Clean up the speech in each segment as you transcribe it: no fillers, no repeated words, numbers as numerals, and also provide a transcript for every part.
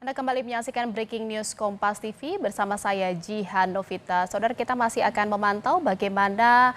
Anda kembali menyaksikan Breaking News Kompas TV bersama saya Jihan Novita. Saudara, kita masih akan memantau bagaimana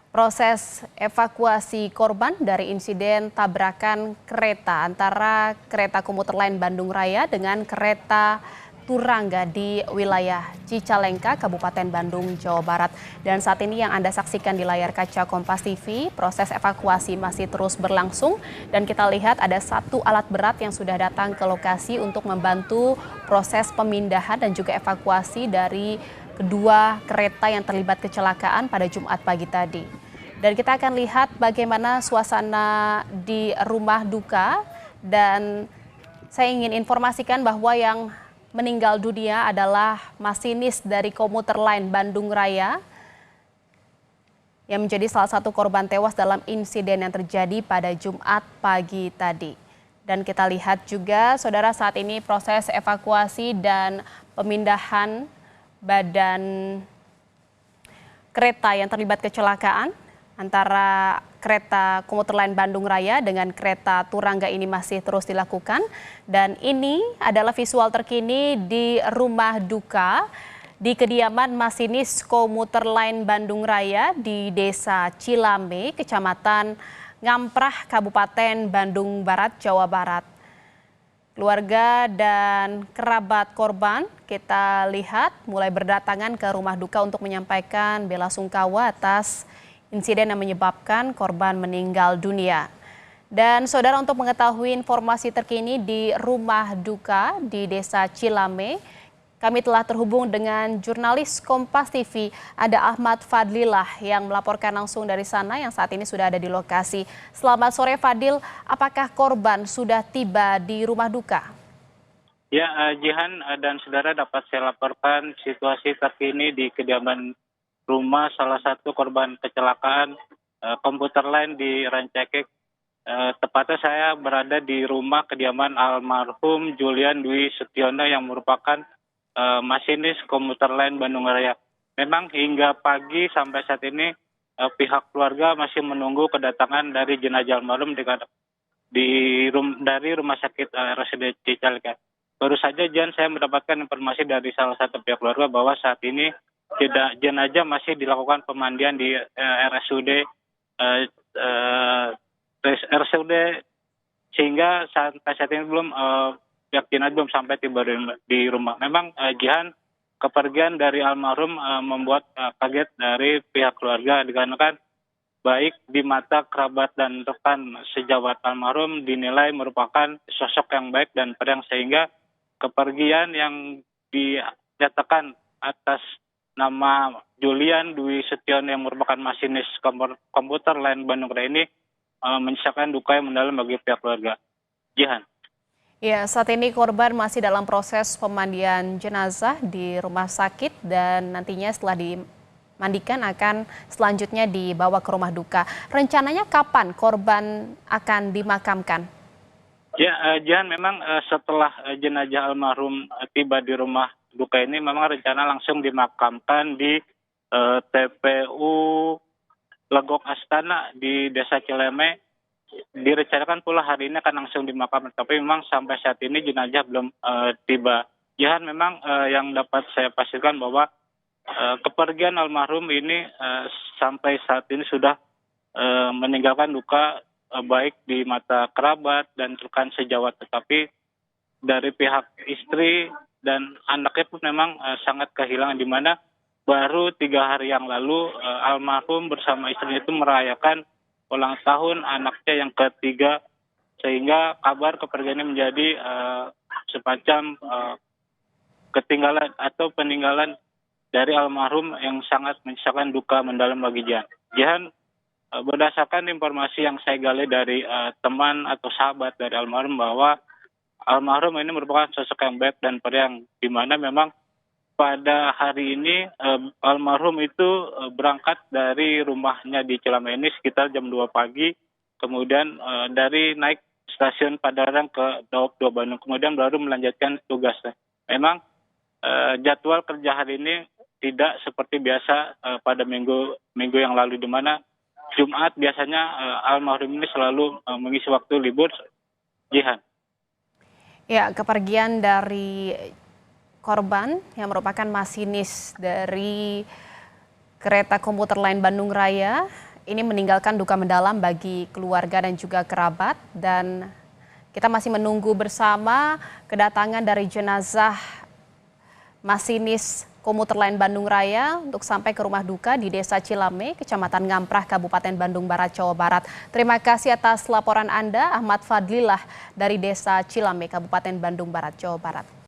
proses evakuasi korban dari insiden tabrakan kereta antara kereta komuter lain Bandung Raya dengan kereta Turangga di wilayah Cicalengka, Kabupaten Bandung, Jawa Barat. Dan saat ini yang Anda saksikan di layar kaca Kompas TV, proses evakuasi masih terus berlangsung dan kita lihat ada satu alat berat yang sudah datang ke lokasi untuk membantu proses pemindahan dan juga evakuasi dari kedua kereta yang terlibat kecelakaan pada Jumat pagi tadi. Dan kita akan lihat bagaimana suasana di rumah duka dan saya ingin informasikan bahwa yang meninggal dunia adalah masinis dari komuter lain Bandung Raya yang menjadi salah satu korban tewas dalam insiden yang terjadi pada Jumat pagi tadi. Dan kita lihat juga, saudara, saat ini proses evakuasi dan pemindahan badan kereta yang terlibat kecelakaan antara kereta komuter lain Bandung Raya dengan kereta Turangga ini masih terus dilakukan. Dan ini adalah visual terkini di rumah duka di kediaman masinis komuter lain Bandung Raya di Desa Cilame, Kecamatan Ngamprah, Kabupaten Bandung Barat, Jawa Barat. Keluarga dan kerabat korban kita lihat mulai berdatangan ke rumah duka untuk menyampaikan bela sungkawa atas insiden yang menyebabkan korban meninggal dunia. Dan saudara, untuk mengetahui informasi terkini di rumah duka di Desa Cilame, kami telah terhubung dengan jurnalis Kompas TV, ada Ahmad Fadlilah yang melaporkan langsung dari sana yang saat ini sudah ada di lokasi. Selamat sore Fadil, apakah korban sudah tiba di rumah duka? Ya, Jihan dan saudara, dapat saya laporkan situasi terkini di kediaman rumah salah satu korban kecelakaan komuter lain di Rancaikek. Tepatnya saya berada di rumah kediaman almarhum Julian Dwi Setiono yang merupakan masinis komuter lain Bandung Raya. Memang hingga pagi sampai saat ini pihak keluarga masih menunggu kedatangan dari jenazah almarhum dari rumah sakit RSUD Cicalengka. Baru saja saya mendapatkan informasi dari salah satu pihak keluarga bahwa saat ini jenazah masih dilakukan pemandian di RSUD sehingga sampai saat ini pihak jenazah belum sampai tiba di rumah. Memang Jihan, kepergian dari almarhum membuat kaget dari pihak keluarga dikarenakan baik di mata kerabat dan rekan sejawat almarhum dinilai merupakan sosok yang baik dan periang, sehingga kepergian yang dinyatakan atas nama Julian Dwi Setiono yang merupakan masinis komuter lain Bandung Raya ini menyisakan duka yang mendalam bagi pihak keluarga. Jihan. Ya, saat ini korban masih dalam proses pemandian jenazah di rumah sakit dan nantinya setelah dimandikan akan selanjutnya dibawa ke rumah duka. Rencananya kapan korban akan dimakamkan? Ya, Jihan, memang setelah jenazah almarhum tiba di rumah duka ini memang rencana langsung dimakamkan di TPU Legok Astana di Desa Cileme. Direncanakan pula hari ini akan langsung dimakamkan, tapi memang sampai saat ini jenazah belum tiba. Jihan, memang yang dapat saya pastikan bahwa kepergian almarhum ini sampai saat ini sudah meninggalkan duka baik di mata kerabat dan rekan sejawat, tetapi dari pihak istri dan anaknya pun memang sangat kehilangan, di mana baru 3 hari yang lalu almarhum bersama istrinya itu merayakan ulang tahun anaknya yang ketiga, sehingga kabar kepergian ini menjadi semacam ketinggalan atau peninggalan dari almarhum yang sangat menyisakan duka mendalam bagi Jihan. Jihan, berdasarkan informasi yang saya gali dari teman atau sahabat dari almarhum bahwa almarhum ini merupakan sosok yang baik dan periang, di mana memang pada hari ini almarhum itu berangkat dari rumahnya di Cilame ini sekitar jam 2 pagi, kemudian dari naik stasiun Padalarang ke Daop 2 Bandung, kemudian baru melanjutkan tugasnya. Memang jadwal kerja hari ini tidak seperti biasa pada minggu yang lalu, di mana Jumat biasanya almarhum ini selalu mengisi waktu libur. Jihan. Ya, kepergian dari korban yang merupakan masinis dari kereta komuter lain Bandung Raya ini meninggalkan duka mendalam bagi keluarga dan juga kerabat, dan kita masih menunggu bersama kedatangan dari jenazah masinis komuter lain Bandung Raya untuk sampai ke rumah duka di Desa Cilame, Kecamatan Ngamprah, Kabupaten Bandung Barat, Jawa Barat. Terima kasih atas laporan Anda, Ahmad Fadlilah dari Desa Cilame, Kabupaten Bandung Barat, Jawa Barat.